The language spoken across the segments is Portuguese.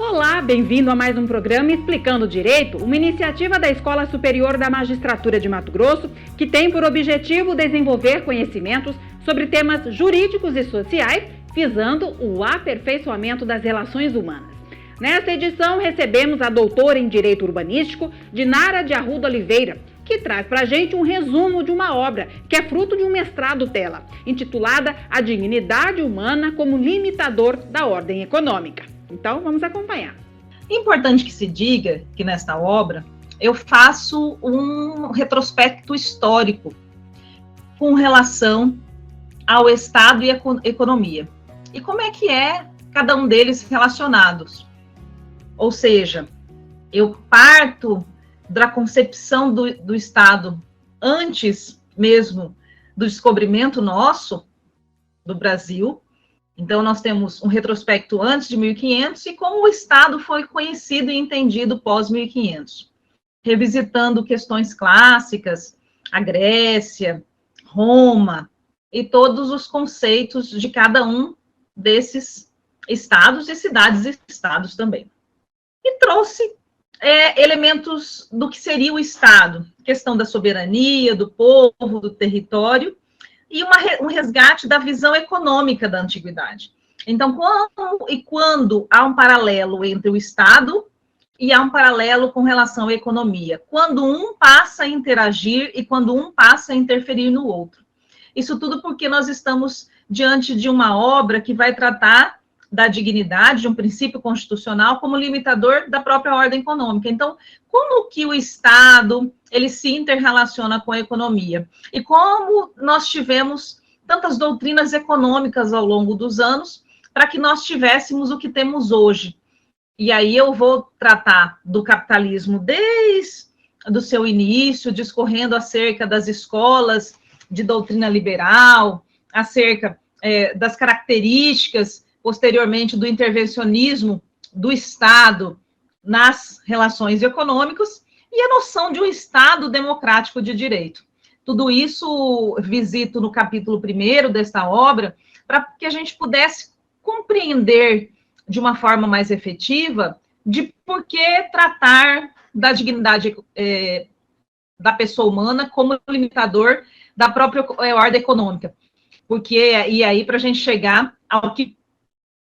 Olá, bem-vindo a mais um programa Explicando Direito, uma iniciativa da Escola Superior da Magistratura de Mato Grosso, que tem por objetivo desenvolver conhecimentos sobre temas jurídicos e sociais, visando o aperfeiçoamento das relações humanas. Nesta edição, recebemos a doutora em Direito Urbanístico, Dinara de Arruda Oliveira, que traz para a gente um resumo de uma obra que é fruto de um mestrado dela, intitulada A Dignidade Humana como Limitador da Ordem Econômica. Então, vamos acompanhar. Importante que se diga que nesta obra eu faço um retrospecto histórico com relação ao Estado e a economia. E como é que é cada um deles relacionados? Ou seja, eu parto da concepção do Estado antes mesmo do descobrimento nosso, do Brasil. Então, nós temos um retrospecto antes de 1500 e como o Estado foi conhecido e entendido pós-1500, revisitando questões clássicas, a Grécia, Roma, e todos os conceitos de cada um desses estados e cidades-estados também. E trouxe elementos do que seria o Estado, questão da soberania, do povo, do território, e um resgate da visão econômica da antiguidade. Então, quando há um paralelo entre o Estado e há um paralelo com relação à economia, quando um passa a interagir e quando um passa a interferir no outro. Isso tudo porque nós estamos diante de uma obra que vai tratar da dignidade, de um princípio constitucional, como limitador da própria ordem econômica. Então, como que o Estado, ele se interrelaciona com a economia? E como nós tivemos tantas doutrinas econômicas ao longo dos anos, para que nós tivéssemos o que temos hoje? E aí eu vou tratar do capitalismo desde o seu início, discorrendo acerca das escolas de doutrina liberal, acerca das características posteriormente do intervencionismo do Estado nas relações econômicas e a noção de um Estado democrático de direito. Tudo isso visito no capítulo 1º desta obra, para que a gente pudesse compreender de uma forma mais efetiva de por que tratar da dignidade da pessoa humana como limitador da própria ordem econômica. E aí, para a gente chegar ao que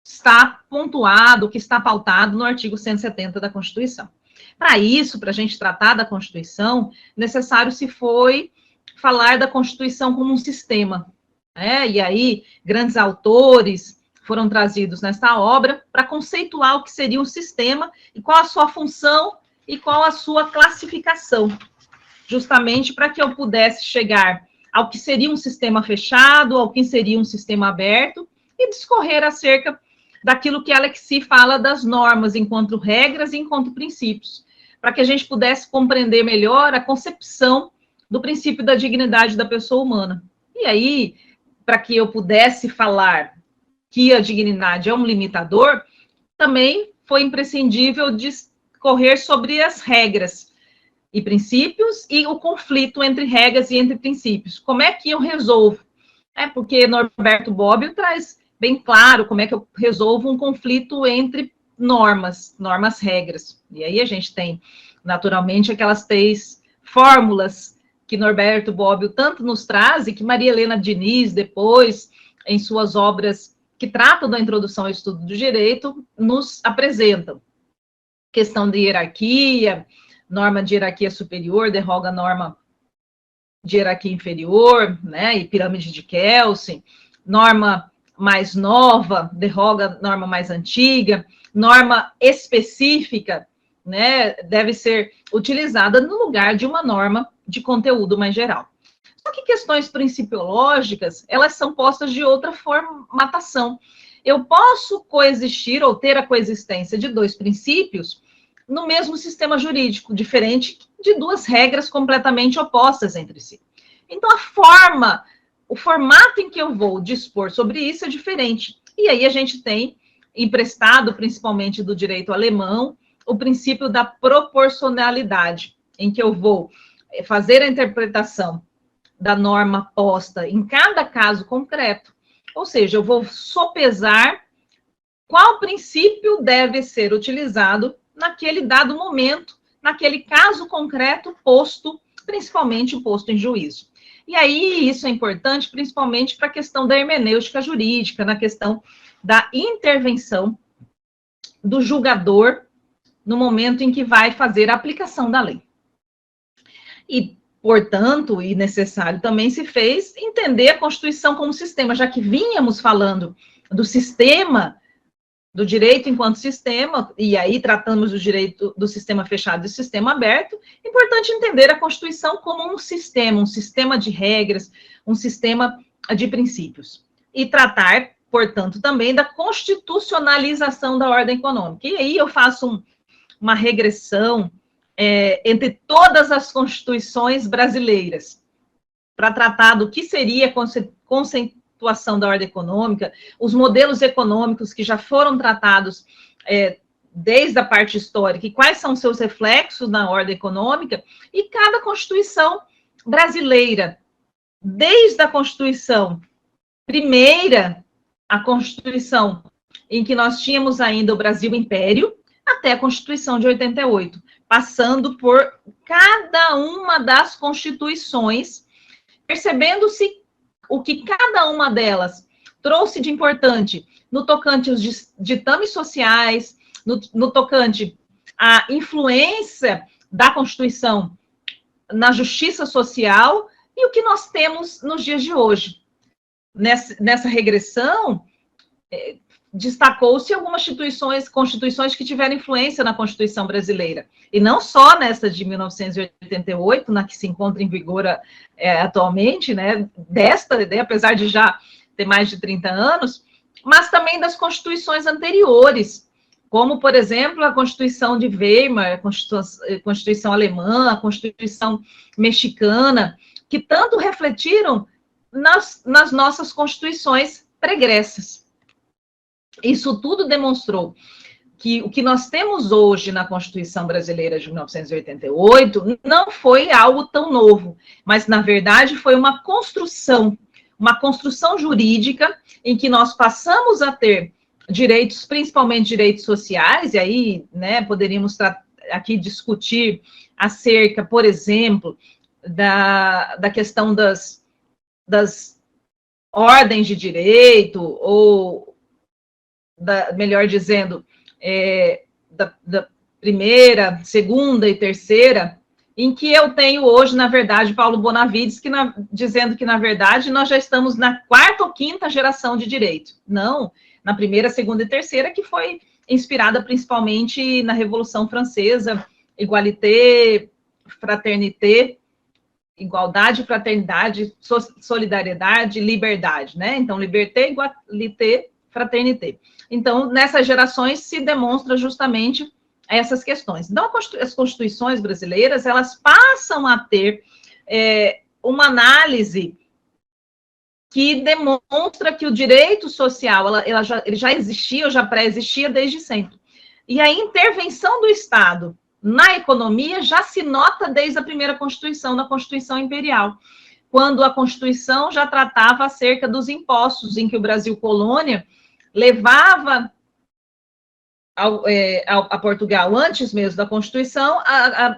está pontuado, que está pautado no artigo 170 da Constituição. Para isso, para a gente tratar da Constituição, necessário se foi falar da Constituição como um sistema. E aí, grandes autores foram trazidos nesta obra para conceituar o que seria um sistema e qual a sua função e qual a sua classificação, justamente para que eu pudesse chegar ao que seria um sistema fechado, ao que seria um sistema aberto, e discorrer acerca daquilo que Alexis fala das normas, enquanto regras e enquanto princípios, para que a gente pudesse compreender melhor a concepção do princípio da dignidade da pessoa humana. E aí, para que eu pudesse falar que a dignidade é um limitador, também foi imprescindível discorrer sobre as regras e princípios e o conflito entre regras e entre princípios. Como é que eu resolvo? Porque Norberto Bobbio traz bem claro como é que eu resolvo um conflito entre normas, regras. E aí a gente tem, naturalmente, aquelas 3 fórmulas que Norberto Bobbio tanto nos traz e que Maria Helena Diniz, depois, em suas obras que tratam da introdução ao estudo do direito, nos apresentam. Questão de hierarquia, norma de hierarquia superior, derroga a norma de hierarquia inferior, e pirâmide de Kelsen, norma mais nova, derroga a norma mais antiga, norma específica, deve ser utilizada no lugar de uma norma de conteúdo mais geral. Só que questões principiológicas, elas são postas de outra formatação. Eu posso coexistir ou ter a coexistência de 2 princípios no mesmo sistema jurídico, diferente de 2 regras completamente opostas entre si. Então, o formato em que eu vou dispor sobre isso é diferente. E aí a gente tem, emprestado principalmente do direito alemão, o princípio da proporcionalidade, em que eu vou fazer a interpretação da norma posta em cada caso concreto. Ou seja, eu vou sopesar qual princípio deve ser utilizado naquele dado momento, naquele caso concreto posto, principalmente posto em juízo. E aí, isso é importante, principalmente para a questão da hermenêutica jurídica, na questão da intervenção do julgador no momento em que vai fazer a aplicação da lei. E, portanto, e necessário também se fez entender a Constituição como sistema, já que vínhamos falando do sistema, do direito enquanto sistema, e aí tratamos do direito do sistema fechado e do sistema aberto, é importante entender a Constituição como um sistema de regras, um sistema de princípios. E tratar, portanto, também da constitucionalização da ordem econômica. E aí eu faço uma regressão entre todas as constituições brasileiras, para tratar do que seria conceituação da ordem econômica, os modelos econômicos que já foram tratados desde a parte histórica, e quais são seus reflexos na ordem econômica, e cada constituição brasileira, desde a Constituição primeira, a Constituição em que nós tínhamos ainda o Brasil Império, até a Constituição de 88, passando por cada uma das constituições, percebendo-se o que cada uma delas trouxe de importante no tocante aos ditames sociais, no tocante à influência da Constituição na justiça social, e o que nós temos nos dias de hoje. Nessa regressão, destacou-se algumas constituições que tiveram influência na Constituição brasileira. E não só nessa de 1988, na que se encontra em vigor atualmente, né, apesar de já ter mais de 30 anos, mas também das constituições anteriores, como, por exemplo, a Constituição de Weimar, a Constituição alemã, a Constituição mexicana, que tanto refletiram nas nossas constituições pregressas. Isso tudo demonstrou que o que nós temos hoje na Constituição Brasileira de 1988 não foi algo tão novo, mas, na verdade, foi uma construção jurídica em que nós passamos a ter direitos, principalmente direitos sociais, e aí, né, poderíamos aqui discutir acerca, por exemplo, da questão das ordens de direito, ou melhor dizendo, da primeira, segunda e terceira, em que eu tenho hoje, na verdade, Paulo Bonavides, dizendo que, na verdade, nós já estamos na quarta ou quinta geração de direito. Não, na primeira, segunda e terceira, que foi inspirada principalmente na Revolução Francesa, égalité, fraternité, igualdade, fraternidade, solidariedade, liberdade, né? Então, liberté, égalité, fraternité. Então, nessas gerações se demonstra justamente essas questões. Então, as constituições brasileiras, elas passam a ter uma análise que demonstra que o direito social, ele já existia, ou já pré-existia desde sempre. E a intervenção do Estado na economia já se nota desde a primeira Constituição, na Constituição Imperial, quando a Constituição já tratava acerca dos impostos, em que o Brasil colônia levava a Portugal, antes mesmo da Constituição,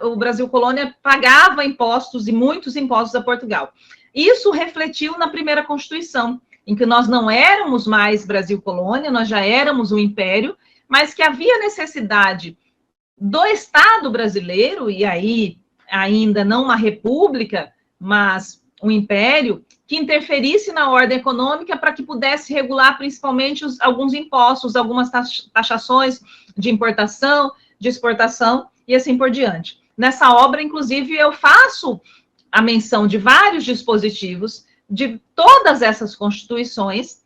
o Brasil colônia pagava impostos, e muitos impostos a Portugal. Isso refletiu na primeira Constituição, em que nós não éramos mais Brasil colônia, nós já éramos um império, mas que havia necessidade do Estado brasileiro, e aí ainda não uma república, mas um império, que interferisse na ordem econômica para que pudesse regular principalmente alguns impostos, algumas taxações de importação, de exportação e assim por diante. Nessa obra, inclusive, eu faço a menção de vários dispositivos de todas essas constituições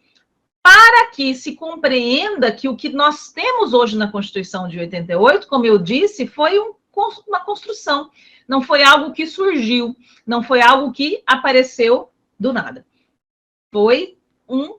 para que se compreenda que o que nós temos hoje na Constituição de 88, como eu disse, foi uma construção, não foi algo que surgiu, não foi algo que apareceu do nada. Foi um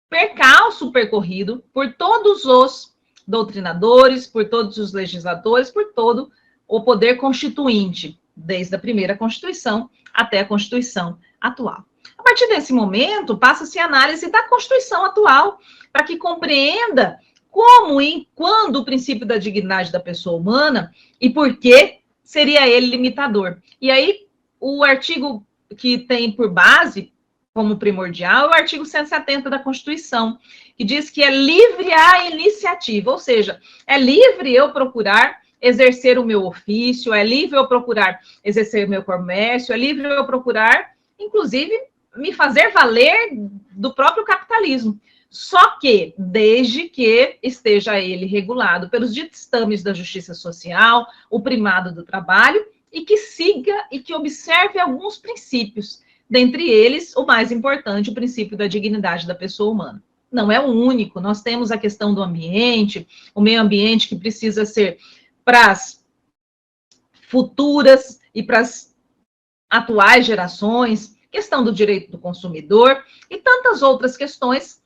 percalço percorrido por todos os doutrinadores, por todos os legisladores, por todo o poder constituinte, desde a primeira Constituição até a Constituição atual. A partir desse momento, passa-se a análise da Constituição atual, para que compreenda como e quando o princípio da dignidade da pessoa humana e por que seria ele limitador. E aí, o artigo que tem por base, como primordial, é o artigo 170 da Constituição, que diz que é livre a iniciativa, ou seja, é livre eu procurar exercer o meu ofício, é livre eu procurar exercer o meu comércio, é livre eu procurar, inclusive, me fazer valer do próprio capitalismo. Só que, desde que esteja ele regulado pelos ditames da justiça social, o primado do trabalho, e que siga e que observe alguns princípios, dentre eles, o mais importante, o princípio da dignidade da pessoa humana. Não é o único, nós temos a questão do ambiente, o meio ambiente que precisa ser para as futuras e para as atuais gerações, questão do direito do consumidor e tantas outras questões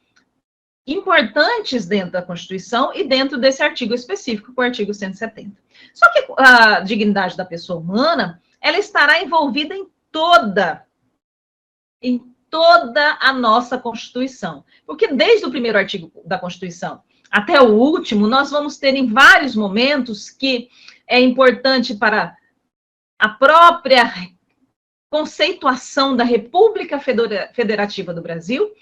importantes dentro da Constituição e dentro desse artigo específico, o artigo 170. Só que a dignidade da pessoa humana, ela estará envolvida em toda a nossa Constituição. Porque desde o primeiro artigo da Constituição até o último, nós vamos ter em vários momentos que é importante para a própria conceituação da República Federativa do Brasil,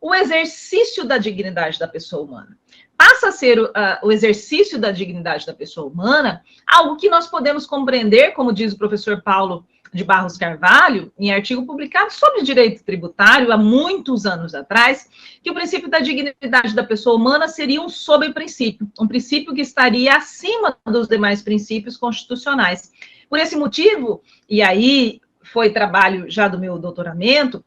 o exercício da dignidade da pessoa humana. Passa a ser o exercício da dignidade da pessoa humana algo que nós podemos compreender, como diz o professor Paulo de Barros Carvalho, em artigo publicado sobre direito tributário, há muitos anos atrás, que o princípio da dignidade da pessoa humana seria um sobreprincípio, um princípio que estaria acima dos demais princípios constitucionais. Por esse motivo, e aí foi trabalho já do meu doutoramento,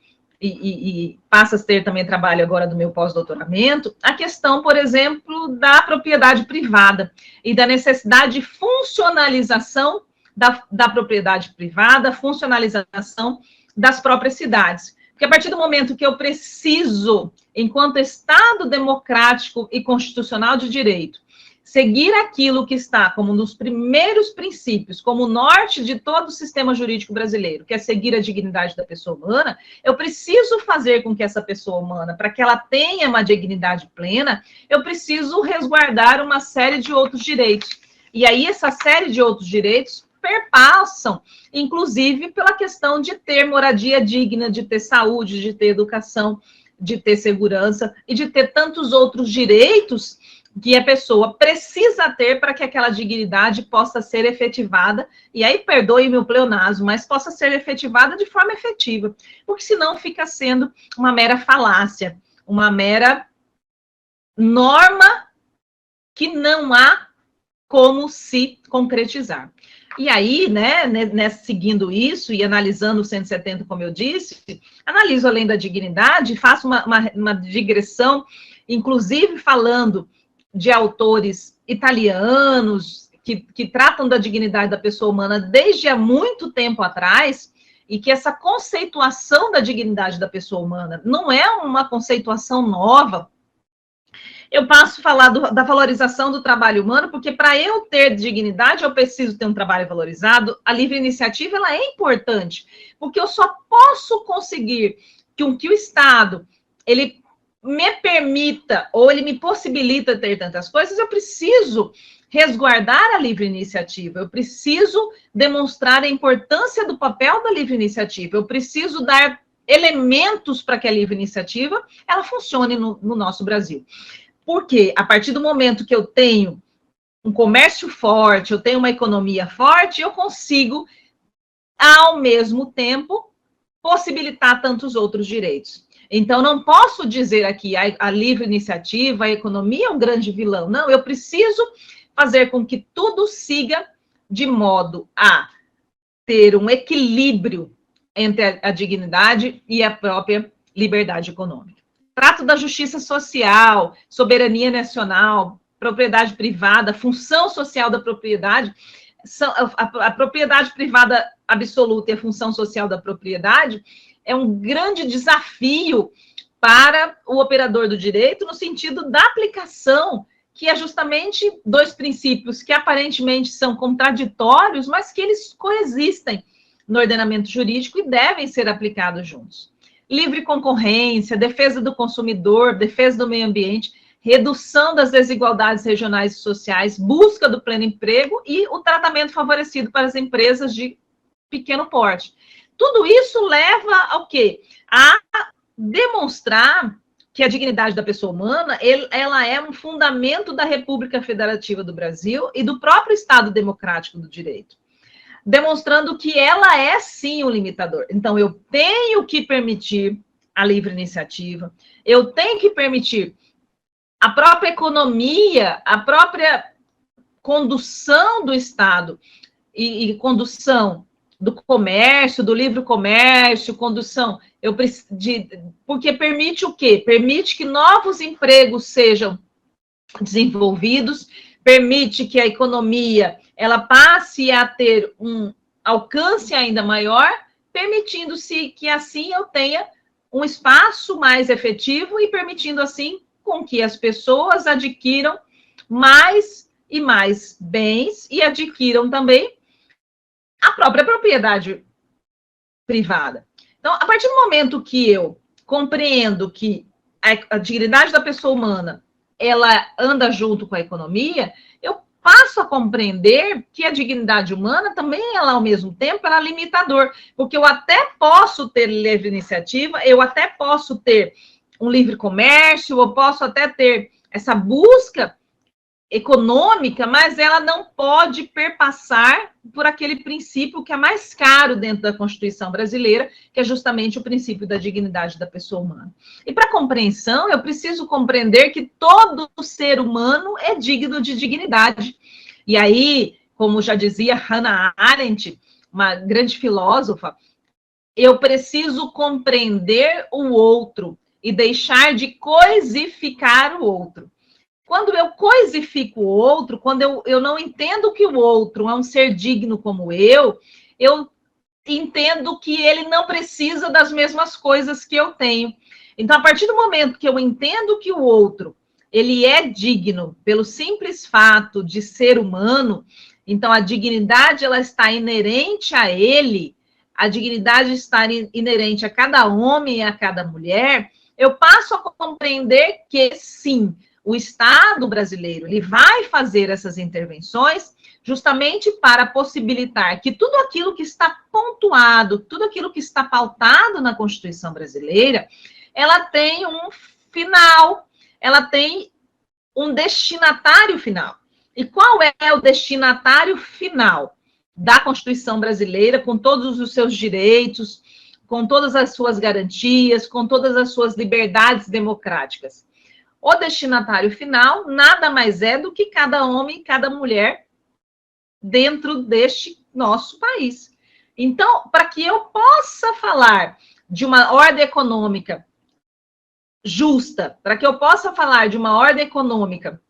e passa a ter também trabalho agora do meu pós-doutoramento, a questão, por exemplo, da propriedade privada e da necessidade de funcionalização da propriedade privada, funcionalização das próprias cidades. Porque a partir do momento que eu preciso, enquanto Estado democrático e constitucional de direito, seguir aquilo que está como um dos primeiros princípios, como o norte de todo o sistema jurídico brasileiro, que é seguir a dignidade da pessoa humana, eu preciso fazer com que essa pessoa humana, para que ela tenha uma dignidade plena, eu preciso resguardar uma série de outros direitos. E aí, essa série de outros direitos perpassam, inclusive, pela questão de ter moradia digna, de ter saúde, de ter educação, de ter segurança e de ter tantos outros direitos que a pessoa precisa ter para que aquela dignidade possa ser efetivada, e aí perdoe meu pleonasmo, mas possa ser efetivada de forma efetiva, porque senão fica sendo uma mera falácia, uma mera norma que não há como se concretizar. E aí, né, seguindo isso e analisando o 170, como eu disse, analiso além da dignidade, faço uma digressão, inclusive falando de autores italianos que tratam da dignidade da pessoa humana desde há muito tempo atrás, e que essa conceituação da dignidade da pessoa humana não é uma conceituação nova. Eu passo a falar da valorização do trabalho humano, porque para eu ter dignidade, eu preciso ter um trabalho valorizado. A livre iniciativa ela é importante, porque eu só posso conseguir que o Estado ele me permita, ou ele me possibilita ter tantas coisas, eu preciso resguardar a livre iniciativa, eu preciso demonstrar a importância do papel da livre iniciativa, eu preciso dar elementos para que a livre iniciativa ela funcione no nosso Brasil. Porque a partir do momento que eu tenho um comércio forte, eu tenho uma economia forte, eu consigo, ao mesmo tempo, possibilitar tantos outros direitos. Então, não posso dizer aqui a livre iniciativa, a economia é um grande vilão. Não, eu preciso fazer com que tudo siga de modo a ter um equilíbrio entre a dignidade e a própria liberdade econômica. Trato da justiça social, soberania nacional, propriedade privada, função social da propriedade, a propriedade privada absoluta e a função social da propriedade é um grande desafio para o operador do direito no sentido da aplicação, que é justamente dois princípios que aparentemente são contraditórios, mas que eles coexistem no ordenamento jurídico e devem ser aplicados juntos. Livre concorrência, defesa do consumidor, defesa do meio ambiente, redução das desigualdades regionais e sociais, busca do pleno emprego e o tratamento favorecido para as empresas de pequeno porte. Tudo isso leva ao quê? A demonstrar que a dignidade da pessoa humana, ela é um fundamento da República Federativa do Brasil e do próprio Estado Democrático do Direito, demonstrando que ela é, sim, um limitador. Então, eu tenho que permitir a livre iniciativa, eu tenho que permitir a própria economia, a própria condução do Estado e condução do comércio, do livre comércio, condução, porque permite o quê? Permite que novos empregos sejam desenvolvidos, permite que a economia ela passe a ter um alcance ainda maior, permitindo-se que assim eu tenha um espaço mais efetivo e permitindo assim com que as pessoas adquiram mais e mais bens e adquiram também a própria propriedade privada. Então, a partir do momento que eu compreendo que a dignidade da pessoa humana, ela anda junto com a economia, eu passo a compreender que a dignidade humana também, ela, ao mesmo tempo, ela é limitador, porque eu até posso ter livre iniciativa, eu até posso ter um livre comércio, eu posso até ter essa busca econômica, mas ela não pode perpassar por aquele princípio que é mais caro dentro da Constituição brasileira, que é justamente o princípio da dignidade da pessoa humana. E para compreensão, eu preciso compreender que todo ser humano é digno de dignidade. E aí, como já dizia Hannah Arendt, uma grande filósofa, eu preciso compreender o outro e deixar de coisificar o outro. Quando eu coisifico o outro, quando eu não entendo que o outro é um ser digno como eu entendo que ele não precisa das mesmas coisas que eu tenho. Então, a partir do momento que eu entendo que o outro, ele é digno pelo simples fato de ser humano, então a dignidade ela está inerente a ele, a dignidade está inerente a cada homem e a cada mulher, eu passo a compreender que, sim, o Estado brasileiro ele vai fazer essas intervenções justamente para possibilitar que tudo aquilo que está pontuado, tudo aquilo que está pautado na Constituição brasileira, ela tem um final, ela tem um destinatário final. E qual é o destinatário final da Constituição brasileira, com todos os seus direitos, com todas as suas garantias, com todas as suas liberdades democráticas? O destinatário final nada mais é do que cada homem e cada mulher dentro deste nosso país. Então, para que eu possa falar de uma ordem econômica justa, para que eu possa falar de uma ordem econômica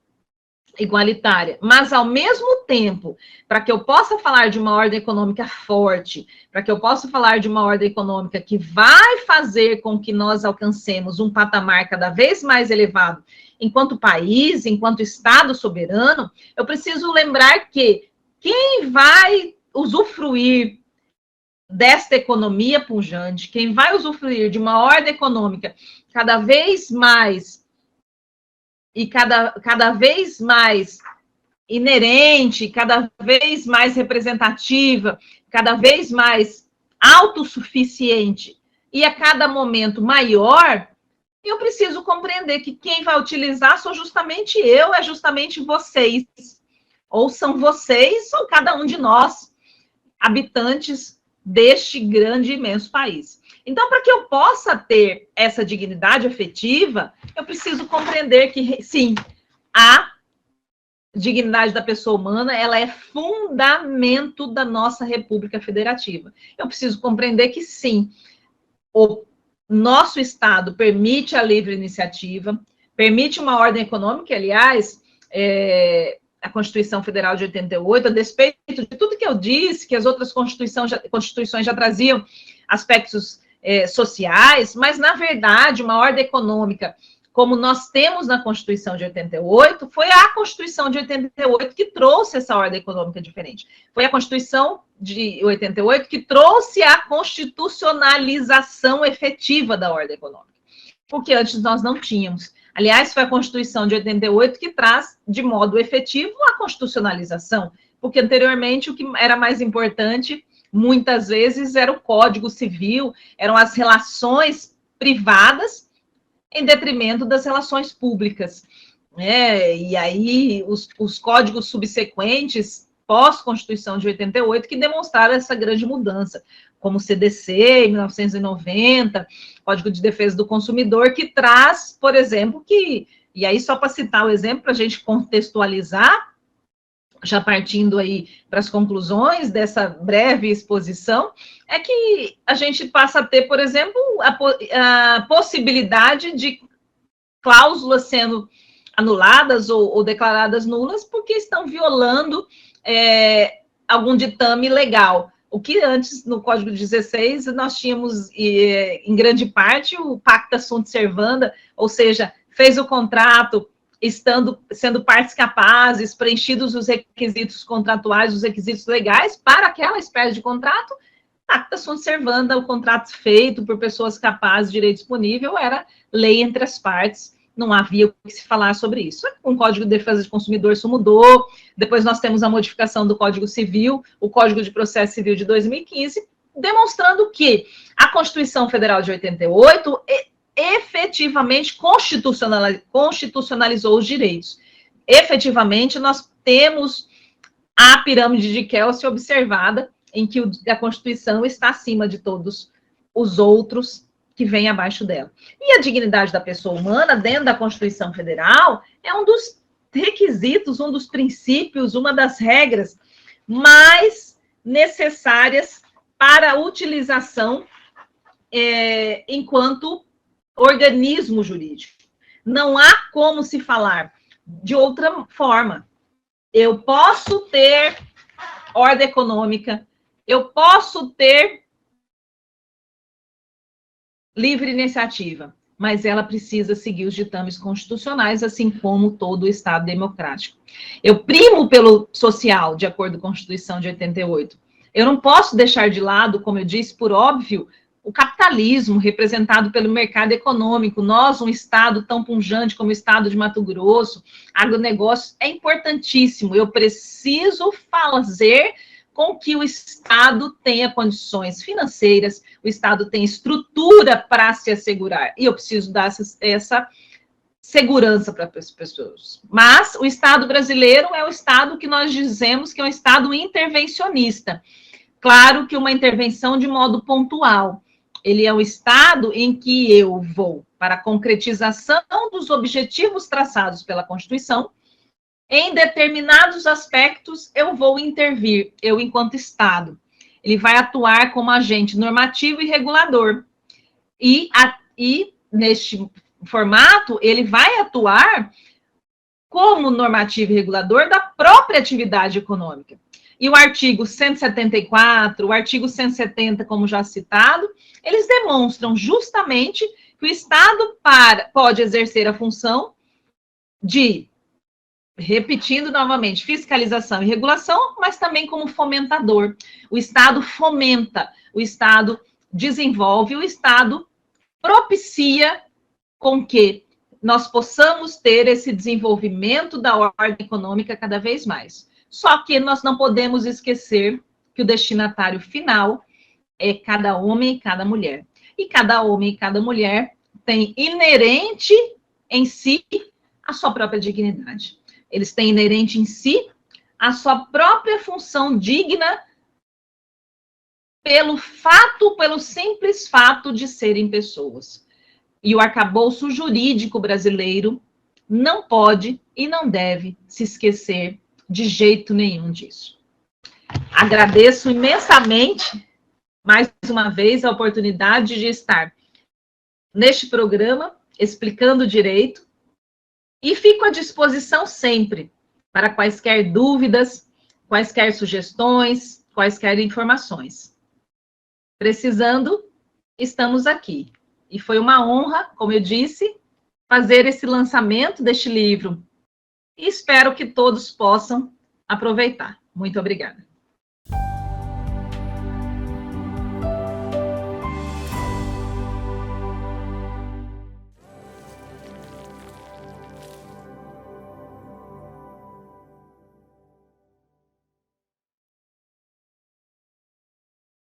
igualitária, mas ao mesmo tempo, para que eu possa falar de uma ordem econômica forte, para que eu possa falar de uma ordem econômica que vai fazer com que nós alcancemos um patamar cada vez mais elevado, enquanto país, enquanto Estado soberano, eu preciso lembrar que quem vai usufruir desta economia pujante, quem vai usufruir de uma ordem econômica cada vez mais e cada vez mais inerente, cada vez mais representativa, cada vez mais autossuficiente e a cada momento maior, eu preciso compreender que quem vai utilizar sou justamente eu, é justamente vocês. Ou são vocês, ou cada um de nós, habitantes deste grande e imenso país. Então, para que eu possa ter essa dignidade afetiva, eu preciso compreender que, sim, a dignidade da pessoa humana, ela é fundamento da nossa República Federativa. Eu preciso compreender que, sim, o nosso Estado permite a livre iniciativa, permite uma ordem econômica, aliás, a Constituição Federal de 88, a despeito de tudo que eu disse, que as outras constituições já traziam aspectos sociais, mas, na verdade, uma ordem econômica, como nós temos na Constituição de 88, foi a Constituição de 88 que trouxe essa ordem econômica diferente. Foi a Constituição de 88 que trouxe a constitucionalização efetiva da ordem econômica. Porque antes nós não tínhamos. Aliás, foi a Constituição de 88 que traz, de modo efetivo, a constitucionalização, porque anteriormente o que era mais importante, muitas vezes, era o Código Civil, eram as relações privadas em detrimento das relações públicas. E aí os códigos subsequentes, pós-Constituição de 88, que demonstraram essa grande mudança, como o CDC, em 1990, Código de Defesa do Consumidor, que traz, por exemplo, e aí só para citar o exemplo, para a gente contextualizar, já partindo aí para as conclusões dessa breve exposição, é que a gente passa a ter, por exemplo, a possibilidade de cláusulas sendo anuladas ou declaradas nulas porque estão violando algum ditame legal. O que antes, no Código 16, nós tínhamos, em grande parte, o pacta sunt servanda, ou seja, fez o contrato, sendo partes capazes, preenchidos os requisitos contratuais, os requisitos legais para aquela espécie de contrato, pacta sunt servanda, o contrato feito por pessoas capazes, direito disponível, era lei entre as partes, não havia o que se falar sobre isso. Com o Código de Defesa do Consumidor isso mudou, depois nós temos a modificação do Código Civil, o Código de Processo Civil de 2015, demonstrando que a Constituição Federal de 88 efetivamente constitucionalizou os direitos. Efetivamente, nós temos a pirâmide de Kelsen observada, em que a Constituição está acima de todos os outros que vêm abaixo dela. E a dignidade da pessoa humana, dentro da Constituição Federal, é um dos requisitos, um dos princípios, uma das regras mais necessárias para a utilização enquanto organismo jurídico. Não há como se falar de outra forma. Eu posso ter ordem econômica, eu posso ter livre iniciativa, mas ela precisa seguir os ditames constitucionais, assim como todo o Estado democrático. Eu primo pelo social, de acordo com a Constituição de 88. Eu não posso deixar de lado, como eu disse, por óbvio, o capitalismo representado pelo mercado econômico. Nós, um Estado tão pujante como o Estado de Mato Grosso, agronegócio é importantíssimo. Eu preciso fazer com que o Estado tenha condições financeiras, o Estado tenha estrutura para se assegurar. E eu preciso dar essa segurança para as pessoas. Mas o Estado brasileiro é o Estado que nós dizemos que é um Estado intervencionista. Claro que uma intervenção de modo pontual. Ele é um Estado em que eu vou para a concretização dos objetivos traçados pela Constituição. Em determinados aspectos, eu vou intervir, eu enquanto Estado. Ele vai atuar como agente normativo e regulador. E neste formato, ele vai atuar como normativo e regulador da própria atividade econômica. E o artigo 174, o artigo 170, como já citado, eles demonstram justamente que o Estado pode exercer a função de, repetindo novamente, fiscalização e regulação, mas também como fomentador. O Estado fomenta, o Estado desenvolve, o Estado propicia com que nós possamos ter esse desenvolvimento da ordem econômica cada vez mais. Só que nós não podemos esquecer que o destinatário final é cada homem e cada mulher. E cada homem e cada mulher tem inerente em si a sua própria dignidade. Eles têm inerente em si a sua própria função digna pelo simples fato de serem pessoas. E o arcabouço jurídico brasileiro não pode e não deve se esquecer de jeito nenhum disso. Agradeço imensamente, mais uma vez, a oportunidade de estar neste programa, explicando direito, e fico à disposição sempre para quaisquer dúvidas, quaisquer sugestões, quaisquer informações. Precisando, estamos aqui. E foi uma honra, como eu disse, fazer esse lançamento deste livro. E espero que todos possam aproveitar. Muito obrigada.